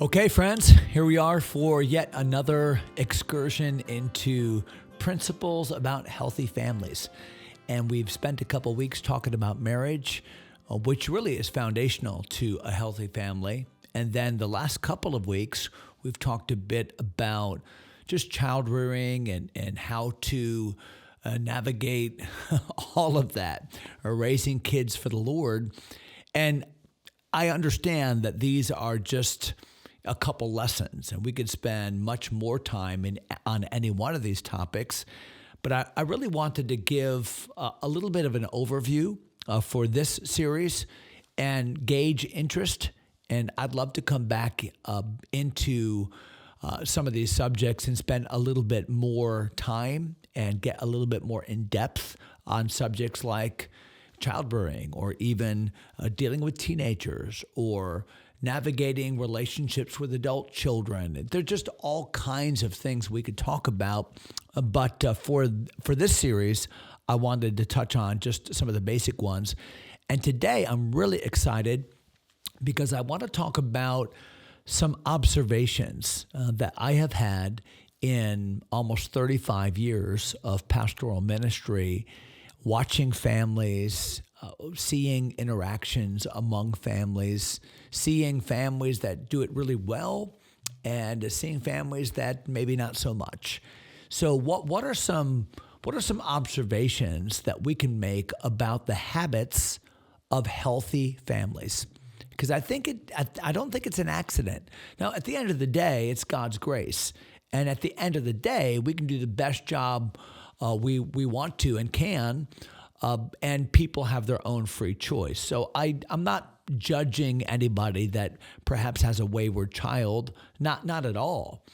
Okay, friends, here we are for yet another excursion into principles about healthy families. And we've spent a couple weeks talking about marriage, which really is foundational to a healthy family. And then the last couple of weeks, we've talked a bit about just child rearing and how to navigate all of that, or raising kids for the Lord. And I understand that these are just a couple lessons, and we could spend much more time on any one of these topics. But I really wanted to give a little bit of an overview for this series and gauge interest. And I'd love to come back into some of these subjects and spend a little bit more time and get a little bit more in depth on subjects like childbearing, or even dealing with teenagers, or navigating relationships with adult children. There's just all kinds of things we could talk about. But for this series, I wanted to touch on just some of the basic ones. And today I'm really excited because I want to talk about some observations that I have had in almost 35 years of pastoral ministry, watching families, seeing interactions among families, seeing families that do it really well, and seeing families that maybe not so much. So what are some observations that we can make about the habits of healthy families? Because I don't think it's an accident. Now, at the end of the day, it's God's grace, and at the end of the day, we can do the best job we want to and can. And people have their own free choice. So I'm not judging anybody that perhaps has a wayward child, not at all.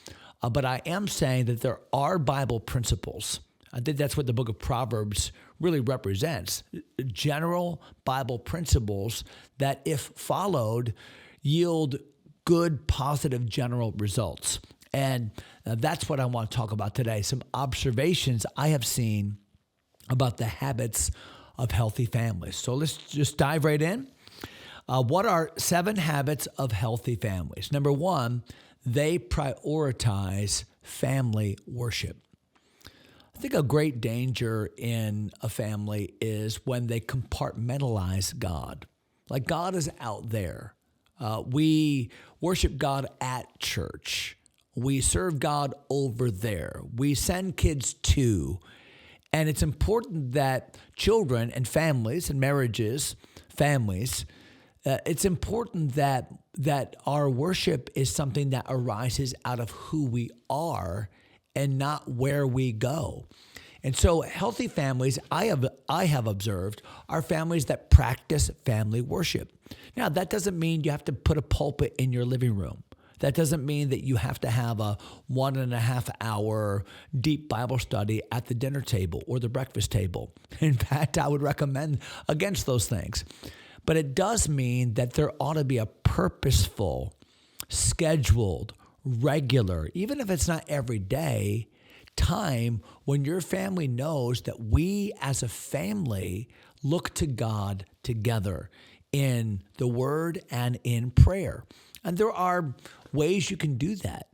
But I am saying that there are Bible principles. I think that's what the book of Proverbs really represents. General Bible principles that, if followed, yield good, positive, general results. And that's what I want to talk about today. Some observations I have seen about the habits of healthy families. So let's just dive right in. What are 7 habits of healthy families? Number 1, they prioritize family worship. I think a great danger in a family is when they compartmentalize God. Like, God is out there. We worship God at church. We serve God over there. We send kids to. And it's important that children and families and marriages, families, it's important that our worship is something that arises out of who we are and not where we go. And so healthy families, I have observed, are families that practice family worship. Now, that doesn't mean you have to put a pulpit in your living room. That doesn't mean that you have to have a 1.5 hour deep Bible study at the dinner table or the breakfast table. In fact, I would recommend against those things. But it does mean that there ought to be a purposeful, scheduled, regular, even if it's not every day, time when your family knows that we as a family look to God together in the Word and in prayer. And there are ways you can do that.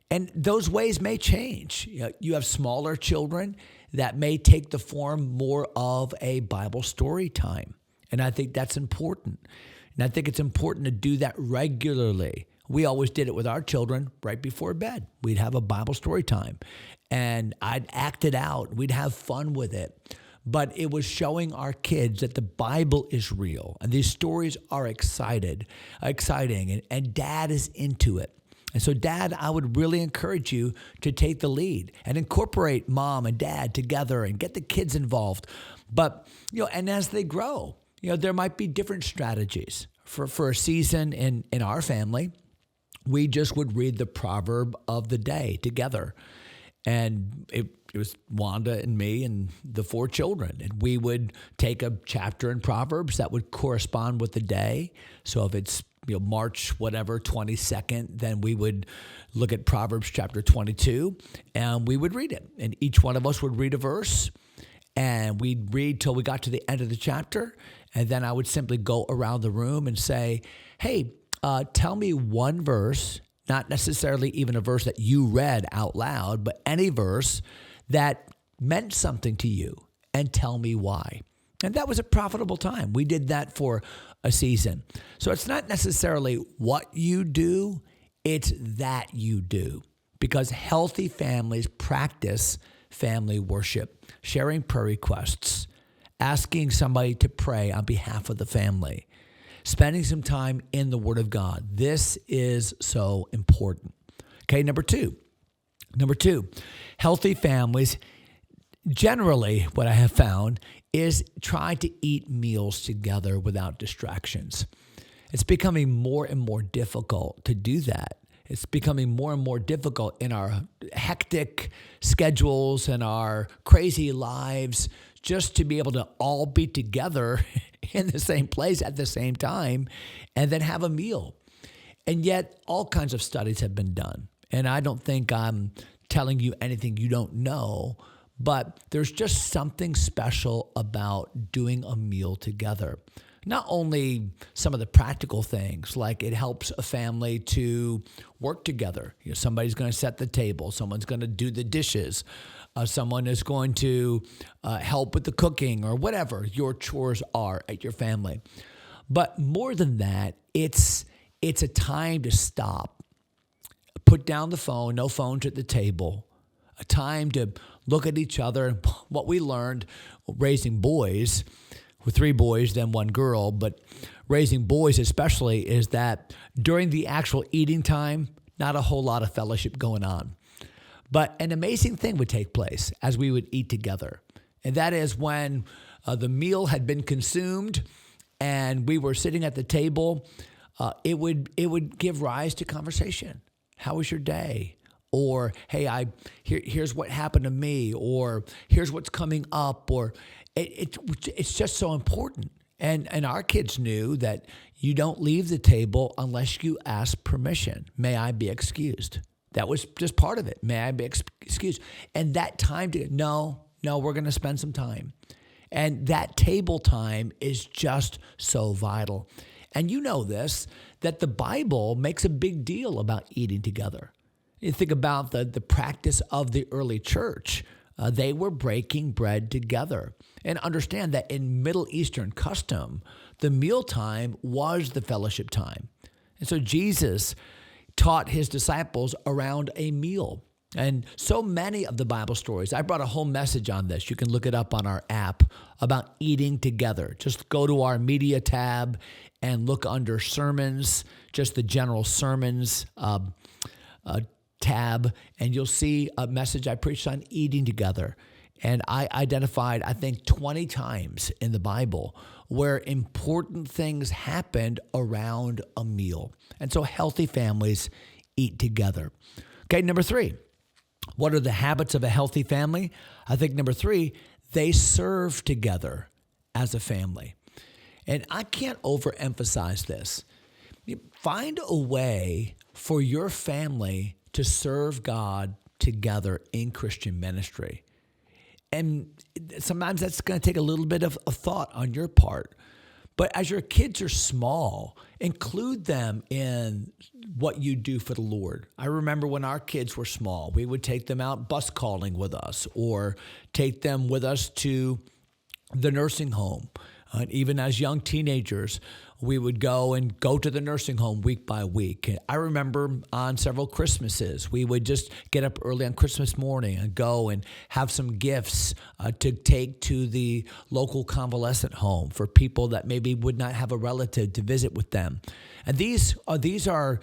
And those ways may change. You have smaller children that may take the form more of a Bible story time. And I think that's important. And I think it's important to do that regularly. We always did it with our children right before bed. We'd have a Bible story time, and I'd act it out. We'd have fun with it. But it was showing our kids that the Bible is real and these stories are exciting, and Dad is into it. And so, Dad, I would really encourage you to take the lead and incorporate Mom and Dad together and get the kids involved. But, and as they grow, there might be different strategies. For a season in our family, we just would read the proverb of the day together. And it was Wanda and me and the 4 children. And we would take a chapter in Proverbs that would correspond with the day. So if it's March 22nd, then we would look at Proverbs chapter 22 and we would read it. And each one of us would read a verse, and we'd read till we got to the end of the chapter. And then I would simply go around the room and say, hey, tell me one verse not necessarily even a verse that you read out loud, but any verse that meant something to you, and tell me why. And that was a profitable time. We did that for a season. So it's not necessarily what you do, it's that you do. Because healthy families practice family worship, sharing prayer requests, asking somebody to pray on behalf of the family, spending some time in the Word of God. This is so important. Okay, number two, healthy families, generally what I have found is try to eat meals together without distractions. It's becoming more and more difficult to do that. It's becoming more and more difficult in our hectic schedules and our crazy lives just to be able to all be together in the same place at the same time and then have a meal. And yet all kinds of studies have been done. And I don't think I'm telling you anything you don't know, but there's just something special about doing a meal together. Not only some of the practical things, like it helps a family to work together. Somebody's going to set the table. Someone's going to do the dishes. Someone is going to help with the cooking or whatever your chores are at your family. But more than that, it's a time to stop, put down the phone, no phones at the table, a time to look at each other. What we learned raising boys, with 3 boys, then 1 girl, but raising boys especially, is that during the actual eating time, not a whole lot of fellowship going on. But an amazing thing would take place as we would eat together. And that is when the meal had been consumed and we were sitting at the table, it would give rise to conversation. How was your day? Or, hey, here's what happened to me, or here's what's coming up, or it's just so important. And our kids knew that you don't leave the table unless you ask permission. May I be excused? That was just part of it. May I be excused? And that time no, we're going to spend some time. And that table time is just so vital. And you know this, that the Bible makes a big deal about eating together. You think about the practice of the early church. They were breaking bread together. And understand that in Middle Eastern custom, the mealtime was the fellowship time. And so Jesus taught his disciples around a meal. And so many of the Bible stories, I brought a whole message on this. You can look it up on our app about eating together. Just go to our media tab and look under sermons, just the general sermons tab, and you'll see a message I preached on eating together. And I identified, I think, 20 times in the Bible where important things happened around a meal. And so healthy families eat together. Okay, number 3. What are the habits of a healthy family? I think number 3, they serve together as a family. And I can't overemphasize this. Find a way for your family to serve God together in Christian ministry. And sometimes that's going to take a little bit of thought on your part. But as your kids are small, include them in what you do for the Lord. I remember when our kids were small, we would take them out bus calling with us or take them with us to the nursing home. Even as young teenagers, we would go to the nursing home week by week. I remember on several Christmases, we would just get up early on Christmas morning and go and have some gifts to take to the local convalescent home for people that maybe would not have a relative to visit with them. And these are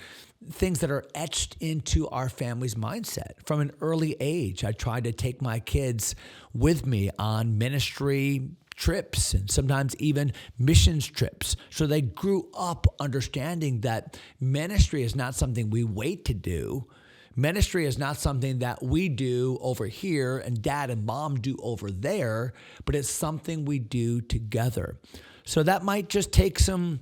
things that are etched into our family's mindset. From an early age, I tried to take my kids with me on ministry trips and sometimes even missions trips. So they grew up understanding that ministry is not something we wait to do. Ministry is not something that we do over here and dad and mom do over there, but it's something we do together. So that might just take some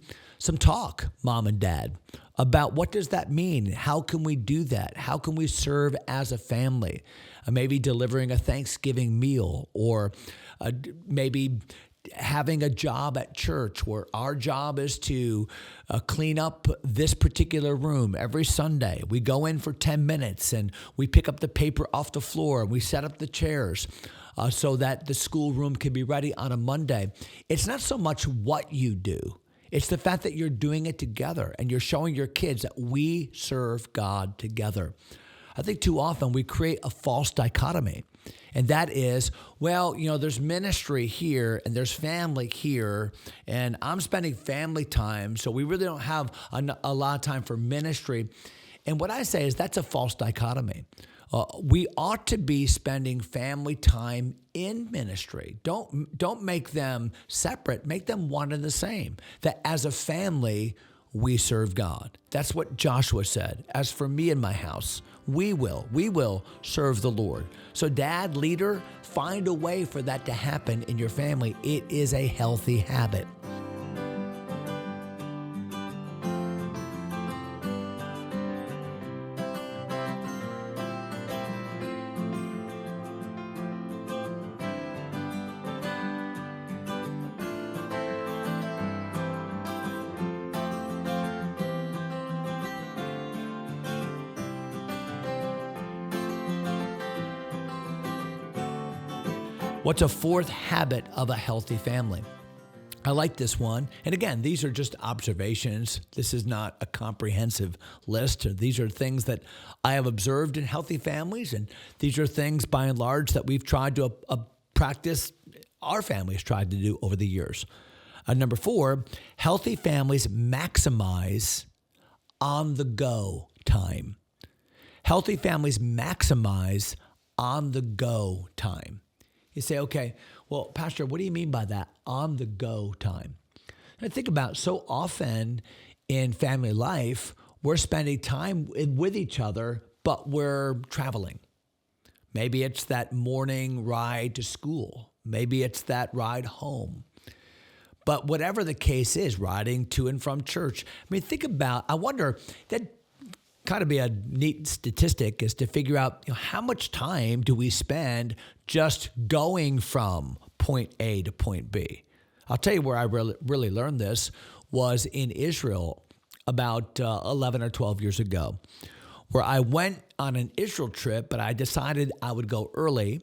talk, mom and dad, about what does that mean? How can we do that? How can we serve as a family? Maybe delivering a Thanksgiving meal, or maybe having a job at church where our job is to clean up this particular room every Sunday. We go in for 10 minutes and we pick up the paper off the floor and we set up the chairs so that the schoolroom can be ready on a Monday. It's not so much what you do. It's the fact that you're doing it together and you're showing your kids that we serve God together. I think too often we create a false dichotomy. And that is, well, there's ministry here and there's family here, and I'm spending family time, so we really don't have a lot of time for ministry. And what I say is that's a false dichotomy. We ought to be spending family time in ministry. Don't make them separate. Make them one and the same. That as a family, we serve God. That's what Joshua said. As for me and my house, we will serve the Lord. So dad, leader, find a way for that to happen in your family. It is a healthy habit. What's a fourth habit of a healthy family? I like this one. And again, these are just observations. This is not a comprehensive list. These are things that I have observed in healthy families. And these are things, by and large, that we've tried to practice, our families tried to do over the years. Number 4, healthy families maximize on-the-go time. Healthy families maximize on-the-go time. You say, okay, well, Pastor, what do you mean by that on-the-go time? And I think about so often in family life, we're spending time with each other, but we're traveling. Maybe it's that morning ride to school. Maybe it's that ride home. But whatever the case is, riding to and from church. I wonder, that kind of be a neat statistic is to figure out how much time do we spend just going from point A to point B. I'll tell you where I really learned this was in Israel about 11 or 12 years ago, where I went on an Israel trip, but I decided I would go early,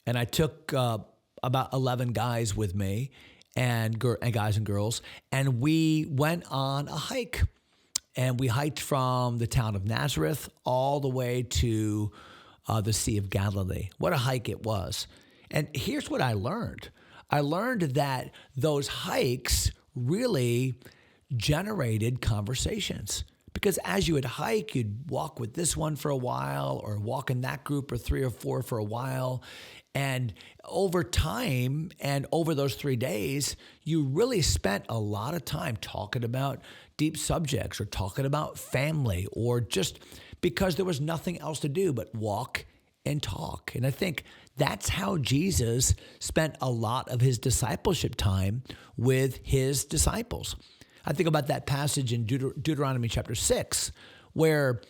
and I took about 11 guys with me, and guys and girls, and we went on a hike. And we hiked from the town of Nazareth all the way to the Sea of Galilee. What a hike it was. And here's what I learned. I learned that those hikes really generated conversations. Because as you would hike, you'd walk with this one for a while or walk in that group or 3 or 4 for a while. And over time and over those 3 days, you really spent a lot of time talking about deep subjects or talking about family or just because there was nothing else to do but walk and talk. And I think that's how Jesus spent a lot of his discipleship time with his disciples. I think about that passage in Deuteronomy chapter 6, where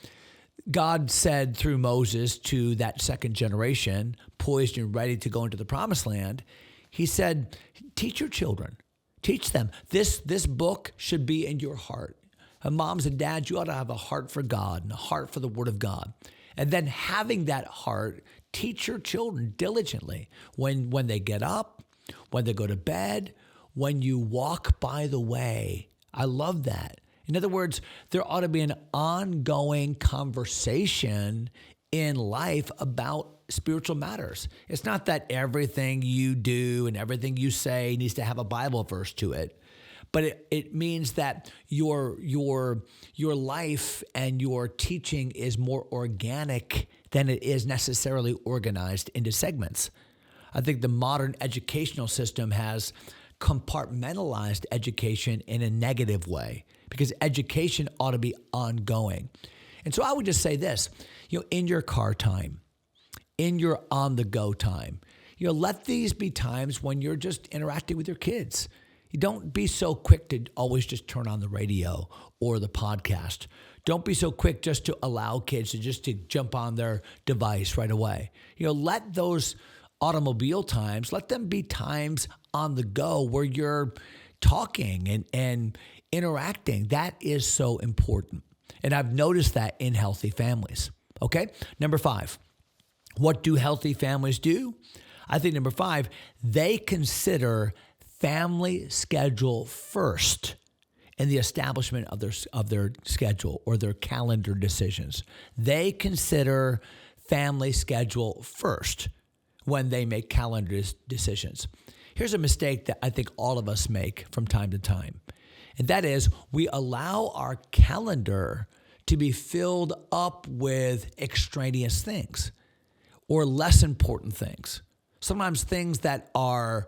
God said through Moses to that second generation, poised and ready to go into the promised land, he said, teach your children, teach them. This book should be in your heart. And moms and dads, you ought to have a heart for God and a heart for the word of God. And then having that heart, teach your children diligently when they get up, when they go to bed, when you walk by the way. I love that. In other words, there ought to be an ongoing conversation in life about spiritual matters. It's not that everything you do and everything you say needs to have a Bible verse to it, but it means that your life and your teaching is more organic than it is necessarily organized into segments. I think the modern educational system has compartmentalized education in a negative way, because education ought to be ongoing. And so I would just say this, in your car time, in your on-the-go time, let these be times when you're just interacting with your kids. You don't be so quick to always just turn on the radio or the podcast. Don't be so quick just to allow kids to jump on their device right away. Let those automobile times, let them be times on the go where you're talking and interacting. That is so important. And I've noticed that in healthy families. Okay. Number 5, what do healthy families do? I think number 5, they consider family schedule first in the establishment of their schedule or their calendar decisions. They consider family schedule first when they make calendar decisions. Here's a mistake that I think all of us make from time to time, and that is we allow our calendar to be filled up with extraneous things or less important things. Sometimes things that are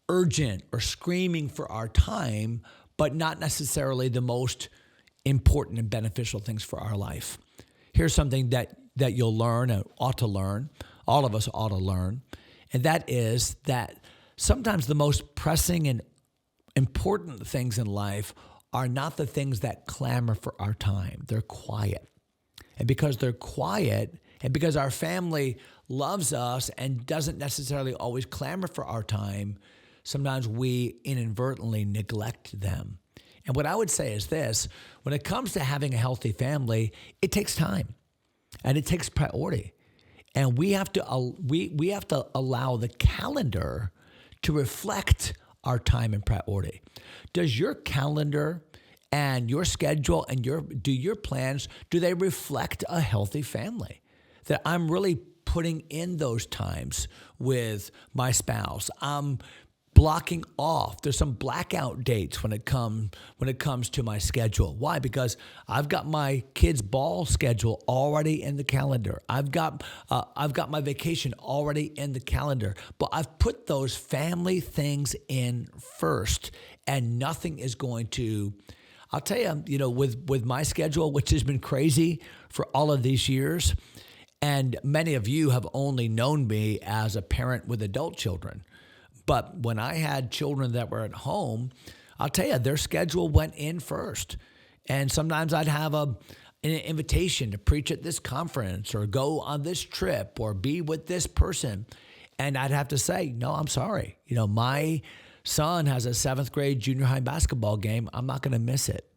urgent or screaming for our time, but not necessarily the most important and beneficial things for our life. Here's something that you'll learn and ought to learn. All of us ought to learn. And that is that sometimes the most pressing and important things in life are not the things that clamor for our time. They're quiet. And because they're quiet, and because our family loves us and doesn't necessarily always clamor for our time, sometimes we inadvertently neglect them. And what I would say is this: when it comes to having a healthy family, it takes time and it takes priority. And we have to allow the calendar to reflect our time and priority. Does your calendar and your schedule and your plans, do they reflect a healthy family? That I'm really putting in those times with my spouse. I'm blocking off. There's some blackout dates when it comes to my schedule. Why? Because I've got my kids' ball schedule already in the calendar. I've got my vacation already in the calendar. But I've put those family things in first, and nothing is going to. I'll tell you, with my schedule, which has been crazy for all of these years, and many of you have only known me as a parent with adult children. But when I had children that were at home, I'll tell you, their schedule went in first. And sometimes I'd have an invitation to preach at this conference or go on this trip or be with this person. And I'd have to say, no, I'm sorry. My son has a 7th grade junior high basketball game. I'm not going to miss it.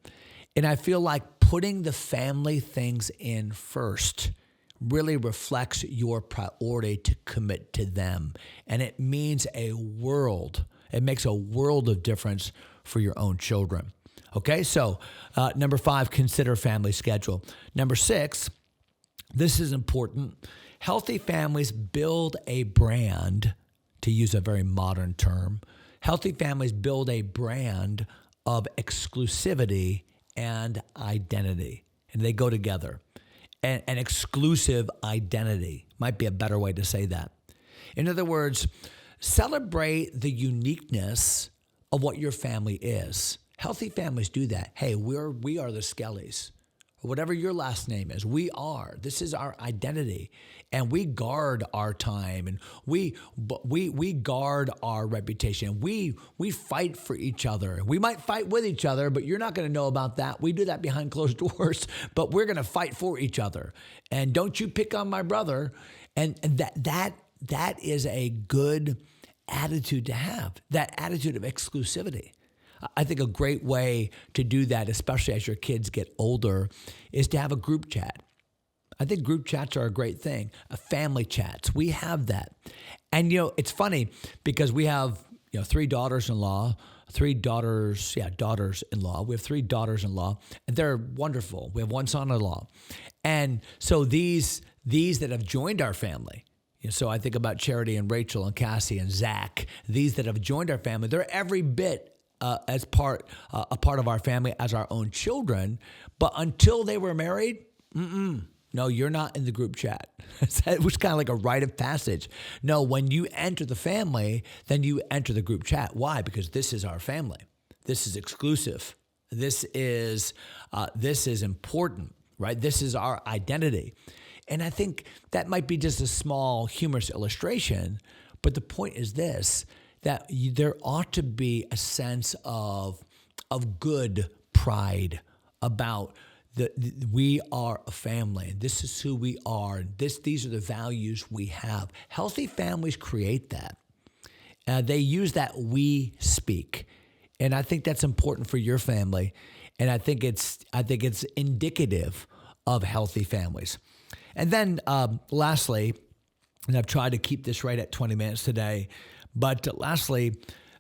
And I feel like putting the family things in first really reflects your priority to commit to them. And it means a world. It makes a world of difference for your own children. Okay, so number 5, consider family schedule. Number 6, this is important. Healthy families build a brand, to use a very modern term. Healthy families build a brand of exclusivity and identity, and they go together. An exclusive identity might be a better way to say that. In other words, celebrate the uniqueness of what your family is. Healthy families do that. Hey, we are the Skellies, or whatever your last name is. We are. This is our identity, and we guard our time, and we guard our reputation. We fight for each other. We might fight with each other, but you're not going to know about that. We do that behind closed doors, but we're going to fight for each other. And don't you pick on my brother. And that is a good attitude to have. That attitude of exclusivity. I think a great way to do that, especially as your kids get older, is to have a group chat. I think group chats are a great thing. Family chats, we have that. And, it's funny because we have, 3 daughters-in-law, daughters-in-law. We have 3 daughters-in-law, and they're wonderful. We have 1 son-in-law. And so these that have joined our family, so I think about Charity and Rachel and Cassie and Zach, these that have joined our family, they're every bit as a part of our family as our own children. But until they were married, no, you're not in the group chat. It was kind of like a rite of passage. No, when you enter the family, then you enter the group chat. Why? Because this is our family. This is exclusive. This is important, right? This is our identity. And I think that might be just a small humorous illustration, but the point is this, that there ought to be a sense of good pride about We are a family, and this is who we are. And these are the values we have. Healthy families create that. They use that we speak, and I think that's important for your family. And I think it's indicative of healthy families. And then lastly, and I've tried to keep this right at 20 minutes today, but lastly,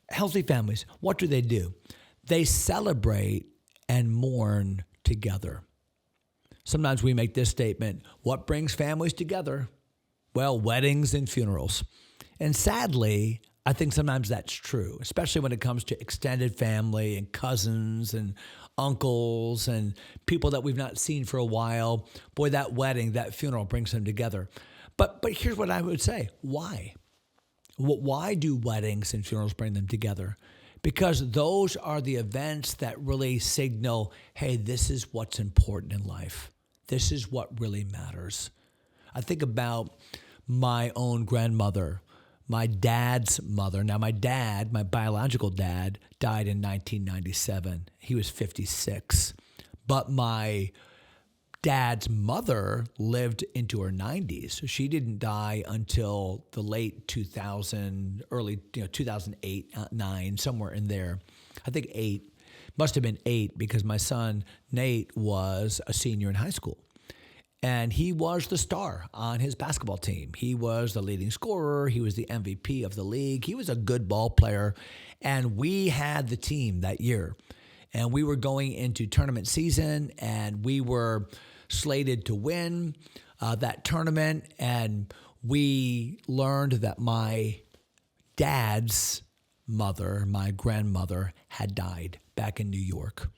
healthy families, what do? They celebrate and mourn together. Sometimes we make this statement, what brings families together? Well, weddings and funerals. And sadly, I think sometimes that's true, especially when it comes to extended family and cousins and uncles and people that we've not seen for a while. Boy, that wedding, that funeral brings them together. But here's what I would say. Why? Why do weddings and funerals bring them together? Because those are the events that really signal, hey, this is what's important in life. This is what really matters. I think about my own grandmother, my dad's mother. Now, my dad, my biological dad, died in 1997. He was 56. But my dad's mother lived into her 90s. So she didn't die until the late 2000, early 2008, 9, somewhere in there. I think 8. Must have been 8 because my son, Nate, was a senior in high school. And he was the star on his basketball team. He was the leading scorer. He was the MVP of the league. He was a good ball player. And we had the team that year. And we were going into tournament season, and we were slated to win that tournament. And we learned that my dad's mother, my grandmother, had died back in New York.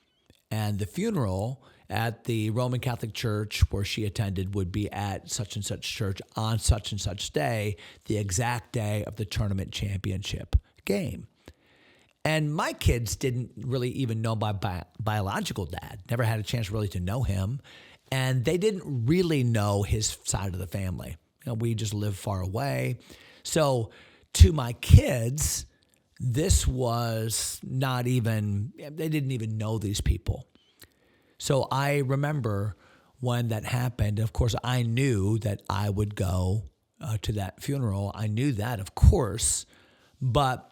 And the funeral at the Roman Catholic Church where she attended would be at such and such church on such and such day, the exact day of the tournament championship game. And my kids didn't really even know my biological dad, never had a chance really to know him. And they didn't really know his side of the family. We just lived far away. So to my kids, this was not even, they didn't even know these people. So I remember when that happened. Of course, I knew that I would go to that funeral. I knew that, of course. But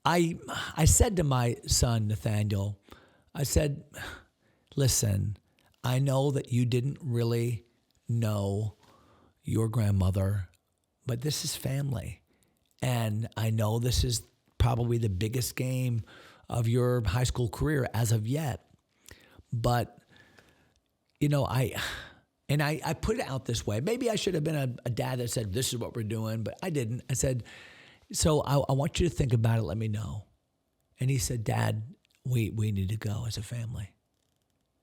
I said to my son, Nathaniel, I said, listen, I know that you didn't really know your grandmother, but this is family. And I know this is probably the biggest game of your high school career as of yet. But, I put it out this way. Maybe I should have been a dad that said, this is what we're doing, but I didn't. I said, so I want you to think about it. Let me know. And he said, Dad, we need to go as a family.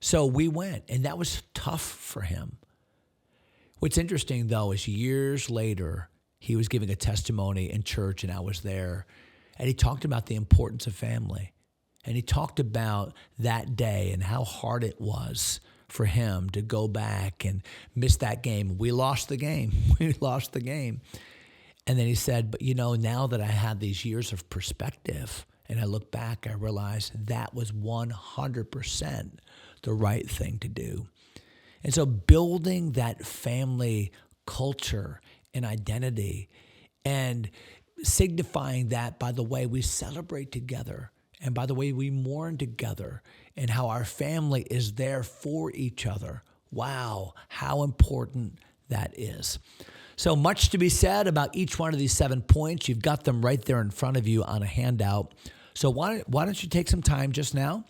So we went, and that was tough for him. What's interesting, though, is years later, he was giving a testimony in church, and I was there, and he talked about the importance of family. And he talked about that day and how hard it was for him to go back and miss that game. We lost the game. We lost the game. And then he said, but now that I had these years of perspective and I look back, I realized that was 100% the right thing to do. And so building that family culture and identity and signifying that by the way we celebrate together, and by the way we mourn together, and how our family is there for each other. Wow, how important that is. So much to be said about each one of these 7 points. You've got them right there in front of you on a handout. So why don't you take some time just now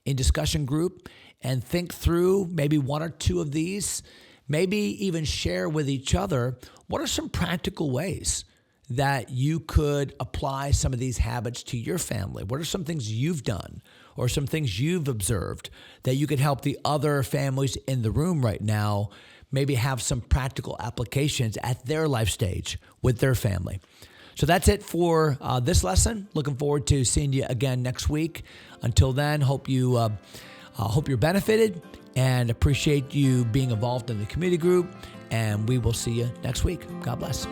in discussion group and think through maybe 1 or 2 of these, maybe even share with each other what are some practical ways that you could apply some of these habits to your family? What are some things you've done or some things you've observed that you could help the other families in the room right now maybe have some practical applications at their life stage with their family? So that's it for this lesson. Looking forward to seeing you again next week. Until then, hope you're benefited and appreciate you being involved in the community group. And we will see you next week. God bless.